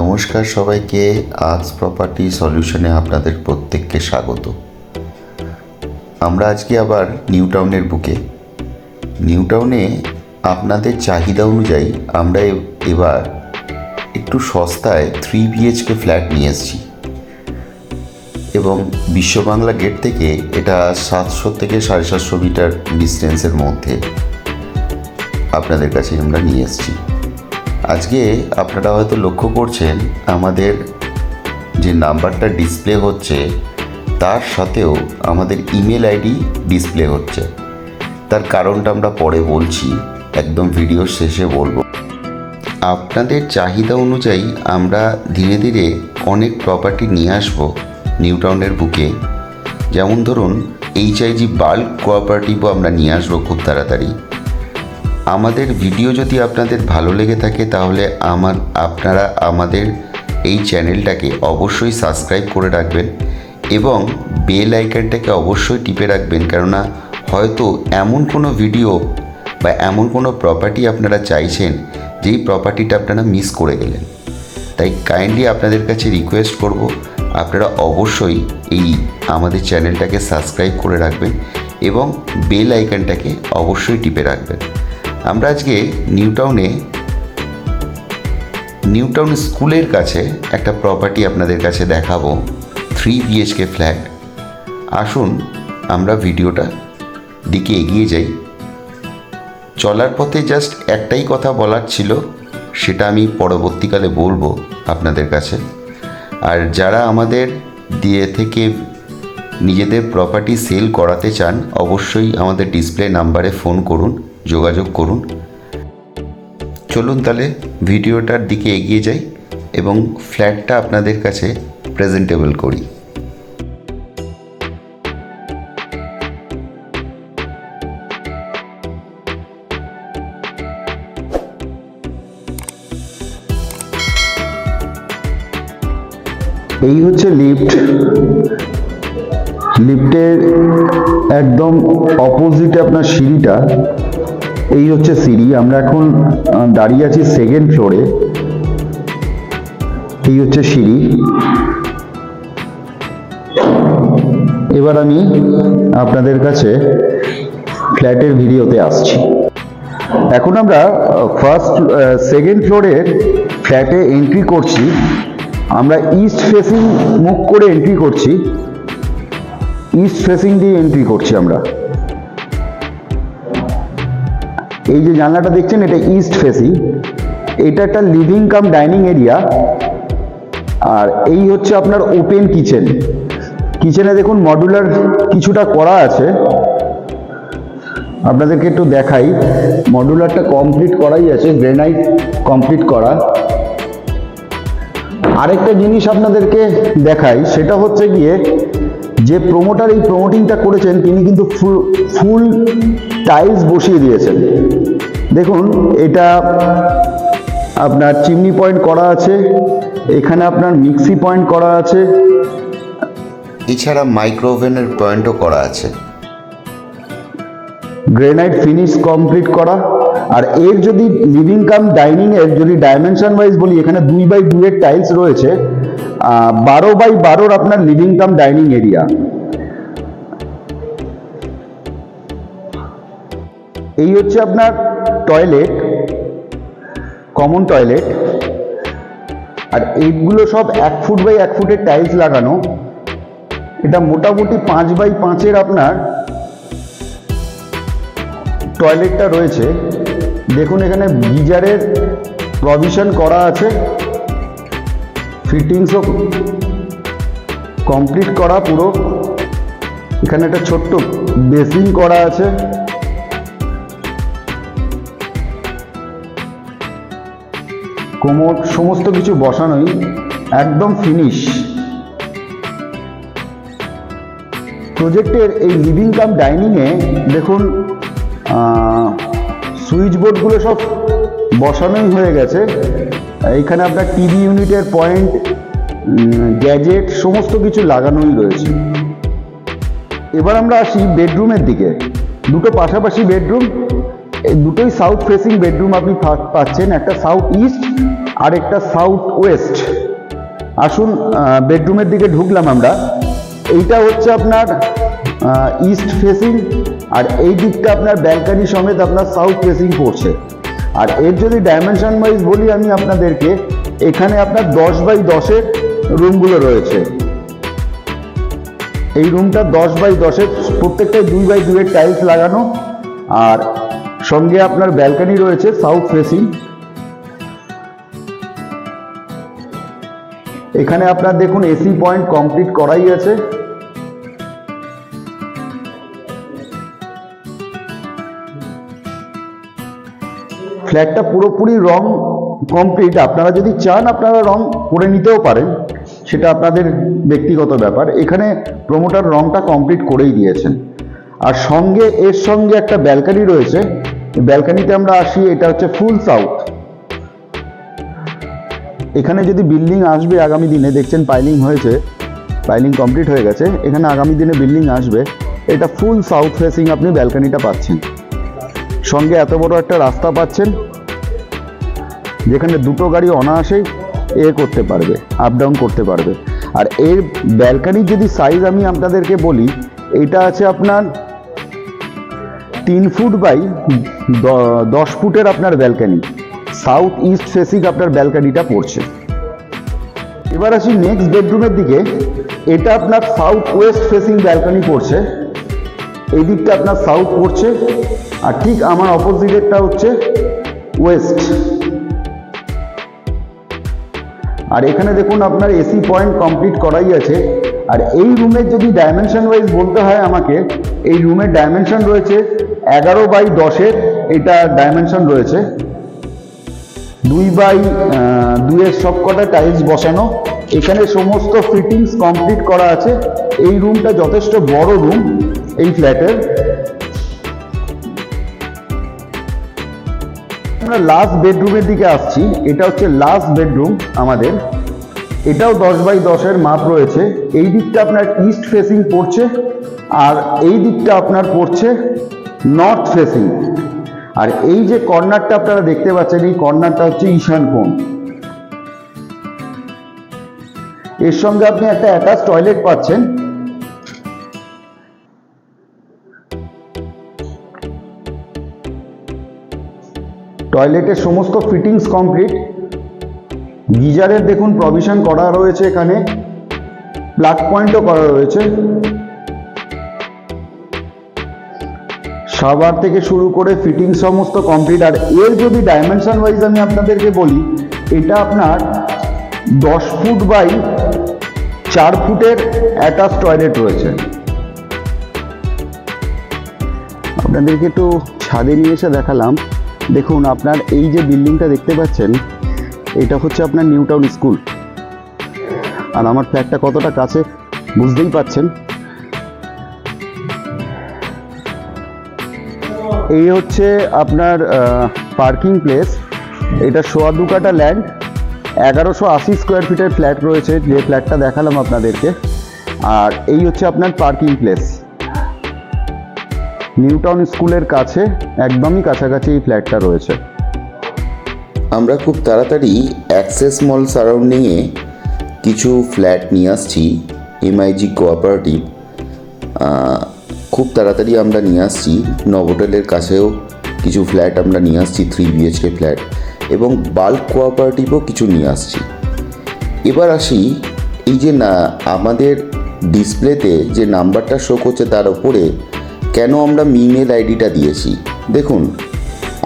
নমস্কার সবাইকে। আজ প্রপার্টি সলিউশনে আপনাদের প্রত্যেককে স্বাগত। আমরা আজকে আবার নিউ টাউনের বুকে। নিউ টাউনে আপনাদের চাহিদা অনুযায়ী আমরা এবার একটু সস্তায় 3 BHK ফ্ল্যাট নিয়ে এসেছি এবং বিশ্ববাংলা গেট থেকে এটা 700 থেকে 750 মিটার ডিস্টেন্সের মধ্যে আপনাদের কাছে আমরা নিয়ে এসেছি। আজকে আপনারা হয়তো লক্ষ্য করছেন আমাদের যে নাম্বারটা ডিসপ্লে হচ্ছে তার সাথেও আমাদের ইমেল আইডি ডিসপ্লে হচ্ছে। তার কারণটা আমরা পরে বলছি, একদম ভিডিওর শেষে বলবো। আপনাদের চাহিদা অনুযায়ী আমরা ধীরে ধীরে অনেক প্রপার্টি নিয়ে আসবো নিউ টাউনের বুকে। যেমন ধরুন HIG বাল্ক কোঅপারেটিভও আমরা নিয়ে আসবো খুব তাড়াতাড়ি। আমাদের ভিডিও যদি আপনাদের ভালো লেগে থাকে তাহলে আপনারা আমাদের এই চ্যানেলটাকে অবশ্যই সাবস্ক্রাইব করে রাখবেন এবং বেল আইকনটাকে অবশ্যই টিপে রাখবেন, কেননা হয়তো এমন কোনো ভিডিও বা এমন কোনো প্রপার্টি আপনারা চাইছেন যেই প্রপার্টিটা আপনারা মিস করে গেলেন। তাই কাইন্ডলি আপনাদের কাছে রিকোয়েস্ট করব, আপনারা অবশ্যই আমাদের চ্যানেলটাকে সাবস্ক্রাইব করে রাখবেন এবং বেল আইকনটাকে অবশ্যই টিপে রাখবেন। আমরা আজকে নিউ টাউন স্কুলের কাছে একটা প্রপার্টি আপনাদের কাছে দেখাবো, 3 BHK ফ্ল্যাট। আসুন আমরা ভিডিওটা দিকে এগিয়ে যাই। চলার পথে জাস্ট একটাই কথা বলার ছিল, সেটা আমি পরবর্তীকালে বলবো আপনাদের কাছে। আর যারা আমাদের দিয়ে থেকে নিজেদের প্রপার্টি সেল করাতে চান অবশ্যই আমাদের ডিসপ্লে নাম্বারে ফোন করুন, যোগাযোগ করুন। চলুন তাহলে ভিডিওটার দিকে এগিয়ে যাই এবং ফ্ল্যাটটা আপনাদের কাছে প্রেজেন্টেবল করি। এই হচ্ছে লিফটের একদম অপোজিটে আপনার সিঁড়িটা। এই হচ্ছে সিঁড়ি। আমরা এখন দাঁড়িয়ে আছি 2nd ফ্লোরে। এই হচ্ছে সিঁড়ি। এবার আমি আপনাদের কাছে ফ্ল্যাটের ভিডিওতে আসছি। এখন আমরা 2nd ফ্লোরের ফ্ল্যাটে এন্ট্রি করছি। আমরা ইস্ট ফেসিং মুখ করে এন্ট্রি করছি, ইস্ট ফেসিং দিয়ে এন্ট্রি করছি আমরা। এই যে জানলাটা দেখছেন এটা ইস্ট ফেসিং। এটা একটা লিভিং কাম ডাইনিং এরিয়া। আর এই হচ্ছে আপনার ওপেন কিচেন। কিচেনে দেখুন মডুলার কিছুটা করা আছে, আপনাদেরকে একটু দেখাই। মডুলারটা কমপ্লিট করাই আছে, গ্রেনাইট কমপ্লিট করা। আরেকটা জিনিস আপনাদেরকে দেখাই, সেটা হচ্ছে গিয়ে যে প্রমোটার এই প্রমোটিংটা করেছেন তিনি কিন্তু ফুল টাইলস বসিয়ে দিয়েছেন। দেখুন এটা আপনার চিমনি পয়েন্ট করা আছে, এখানে আপনার মিক্সি পয়েন্ট করা আছে, এছাড়া মাইক্রো ওভেনের পয়েন্টও করা আছে। গ্রেনাইট ফিনিশ কমপ্লিট করা। আর এর যদি লিভিং কাম ডাইনিং এর যদি ডাইমেনশন ওয়াইজ বলি, এখানে 2x2 এর টাইলস রয়েছে, 12x12 আপনার লিভিং কাম ডাইনিং এরিয়া। এই হচ্ছে আপনার টয়লেট, কমন টয়লেট। আর এইগুলো সব 1 ফুট বাই 1 ফুটের টাইলস লাগানো। এটা মোটামুটি 5x5 এর আপনার টয়লেটটা রয়েছে। দেখুন এখানে গিজারের প্রভিশন করা আছে, ফিটিংসও কমপ্লিট করা পুরো। এখানে একটা ছোট্ট বেসিন করা আছে। কোমোড সমস্ত কিছু বসানোই, একদম ফিনিশ। প্রজেক্টের এই লিভিং কাম ডাইনিংয়ে দেখুন সুইচ বোর্ডগুলো সব বসানোই হয়ে গেছে। এইখানে আপনার টিভি ইউনিটের পয়েন্ট, গ্যাজেট সমস্ত কিছু লাগানোই রয়েছে। এবার আমরা আসি বেডরুমের দিকে। দুটো পাশাপাশি বেডরুম, এই দুটোই সাউথ ফেসিং বেডরুম আপনি পাচ্ছেন। একটা সাউথ ইস্ট আর একটা সাউথ ওয়েস্ট। আসুন বেডরুমের দিকে ঢুকলাম আমরা। এইটা হচ্ছে আপনার ইস্ট ফেসিং, আর এই দিকটা আপনার ব্যালকানি সমেত আপনার সাউথ ফেসিং পড়ছে। আর এর যদি ডাইমেনশন ওয়াইজ বলি আমি আপনাদেরকে, এখানে আপনার 10x10-এর রুমগুলো রয়েছে। এই রুমটা 10x10-এর, প্রত্যেকটাই 2x2-এর টাইলস লাগানো, আর সঙ্গে আপনার ব্যালকানি রয়েছে সাউথ ফেসিং। এখানে আপনার দেখুন এসি পয়েন্ট কমপ্লিট করাই আছে। ফ্ল্যাটটা পুরোপুরি রং কমপ্লিট। আপনারা যদি চান আপনারা রং করে নিতেও পারেন, সেটা আপনাদের ব্যক্তিগত ব্যাপার। এখানে প্রমোটার রংটা কমপ্লিট করেই দিয়েছেন। আর সঙ্গে এর সঙ্গে একটা ব্যালকানি রয়েছে। ব্যালকানিতে আমরা আসি, এটা হচ্ছে ফুল সাউথ। এখানে যদি বিল্ডিং আসবে আগামী দিনে, দেখছেন পাইলিং হয়েছে, পাইলিং কমপ্লিট হয়ে গেছে, এখানে আগামী দিনে বিল্ডিং আসবে। এটা ফুল সাউথ ফেসিং আপনি ব্যালকানিটা পাচ্ছেন। সঙ্গে এত বড় একটা রাস্তা পাচ্ছেন, যেখানে দুটো গাড়ি অনায়াসেই করতে পারবে, আপ ডাউন করতে পারবে। আর এর ব্যালকানির যদি সাইজ আমি আপনাদেরকে বলি, এটা আছে আপনার 3 ফুট বাই 10 ফুটের আপনার ব্যালকানি। সাউথ ইস্ট ফেসিং আপনার ব্যালকানিটা পড়ছে। এবার আসি নেক্সট বেডরুমের দিকে। এটা আপনার সাউথ ওয়েস্ট ফেসিং ব্যালকানি পড়ছে। এই দিকটা আপনার সাউথ পড়ছে, আর ঠিক আমার অপোজিটেরটা হচ্ছে ওয়েস্ট। আর এখানে দেখুন আপনার এসি পয়েন্ট কমপ্লিট করাই আছে। আর এই রুমের যদি ডাইমেনশন ওয়াইজ বলতে হয় আমাকে, এই রুমের ডাইমেনশন রয়েছে 11x10-এর, এটা ডাইমেনশন রয়েছে। 2x2-এর সবকটা টাইলস বসানো। এখানে সমস্ত ফিটিংস কমপ্লিট করা আছে। এই রুমটা যথেষ্ট বড় রুম এই ফ্ল্যাটের। আমরা লাস্ট বেডরুমের দিকে আসছি। এটা হচ্ছে লাস্ট বেডরুম আমাদের। এটাও 10x10-এর মাপ রয়েছে। এই দিকটা আপনার ইস্ট ফেসিং পড়ছে, আর এই দিকটা আপনার পড়ছে নর্থ ফেসিং। আর এই যে কর্নারটা আপনারা দেখতে পাচ্ছেন, এই কর্নারটা হচ্ছে ঈশান কোণ। এর সঙ্গে আপনি একটা অ্যাটাচ টয়লেট পাচ্ছেন। টয়লেটের সমস্ত ফিটিংস কমপ্লিট। গিজারের দেখুন প্রভিশন করা রয়েছে, এখানে প্লাগ পয়েন্টও করা রয়েছে। শাওয়ার থেকে শুরু করে ফিটিংস সমস্ত কমপ্লিট। আর এর যদি ডাইমেনশন ওয়াইজ আমি আপনাদেরকে বলি, এটা আপনার 10 ফুট বাই 4 ফুটের অ্যাটাচ টয়লেট রয়েছে। আপনাদেরকে একটু ছাদে নিয়ে এসে দেখালাম। দেখুন আপনার এই যে বিল্ডিংটা দেখতে পাচ্ছেন, এটা হচ্ছে আপনার নিউ টাউন স্কুল। আর আমার ফ্ল্যাটটা কতটা কাছে বুঝতেই পাচ্ছেন। এই হচ্ছে আপনার পার্কিং প্লেস। এটা 2.25 কাঠা ল্যান্ড, 1180 স্কোয়ার ফিটের ফ্ল্যাট রয়েছে, যে ফ্ল্যাটটা দেখালাম আপনাদেরকে। আর এই হচ্ছে আপনার পার্কিং প্লেস। নিউ টাউন স্কুলের কাছে, একদমই কাছাকাছি এই ফ্ল্যাটটা রয়েছে। আমরা খুব তাড়াতাড়ি অ্যাক্সেস মল সারাউন্ডিংয়ে কিছু ফ্ল্যাট নিয়ে আসছি। এমআইজি কোঅপারেটিভ খুব তাড়াতাড়ি আমরা নিয়ে আসছি। নভোটেলের কাছেও কিছু ফ্ল্যাট আমরা নিয়ে আসছি, 3 BHK ফ্ল্যাট, এবং বাল্ক কোঅপারেটিভও কিছু নিয়ে আসছি। এবার আসি, এই যে না আমাদের ডিসপ্লেতে যে নাম্বারটা শো করছে তার ওপরে কেন আমরা ইমেল আইডিটা দিয়েছি। দেখুন,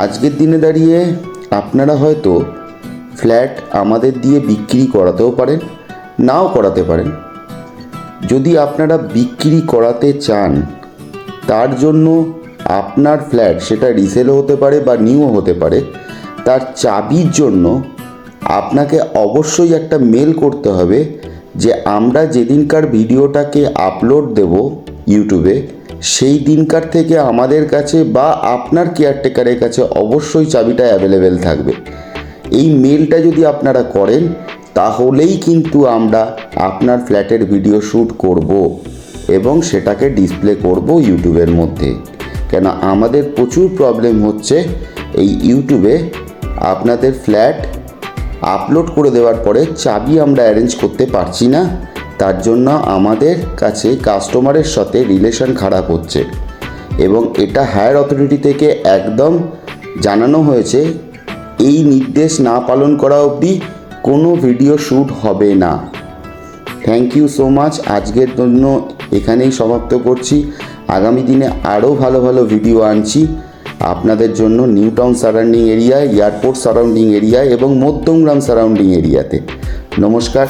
আজকের দিনে দাঁড়িয়ে আপনারা হয়তো ফ্ল্যাট আমাদের দিয়ে বিক্রি করাতেও পারেন, নাও করাতে পারেন। যদি আপনারা বিক্রি করাতে চান, তার জন্য আপনার ফ্ল্যাট, সেটা রিসেলও হতে পারে বা নিউও হতে পারে, তার চাবির জন্য আপনাকে অবশ্যই একটা মেল করতে হবে যে আমরা যেদিনকার ভিডিওটাকে আপলোড দেব ইউটিউবে, সেই দিনকার থেকে আমাদের কাছে বা আপনার কেয়ারটেকারের কাছে অবশ্যই চাবিটা অ্যাভেলেবেল থাকবে। এই মেলটা যদি আপনারা করেন, তাহলেই কিন্তু আমরা আপনার ফ্ল্যাটের ভিডিও শ্যুট করব এবং সেটাকে ডিসপ্লে করব ইউটিউবের মধ্যে। কেন আমাদের প্রচুর প্রবলেম হচ্ছে এই ইউটিউবে আপনাদের ফ্ল্যাট আপলোড করে দেওয়ার পরে চাবি আমরা অ্যারেঞ্জ করতে পারছি না, তার জন্য আমাদের কাছে কাস্টমারের সাথে রিলেশন খারাপ হচ্ছে এবং এটা হায়ার অথরিটি থেকে একদম জানানো হয়েছে এই নির্দেশ না পালন করা অবধি কোনো ভিডিও শ্যুট হবে না। Thank you so much. আজকের জন্য এখানেই সমাপ্ত করছি। আগামী দিনে আরও ভালো ভালো ভিডিও আনছি আপনাদের জন্য নিউ টাউন সারাউন্ডিং এরিয়ায়, এয়ারপোর্ট সারাউন্ডিং এরিয়ায় এবং মধ্যমগ্রাম সারাউন্ডিং এরিয়াতে। নমস্কার।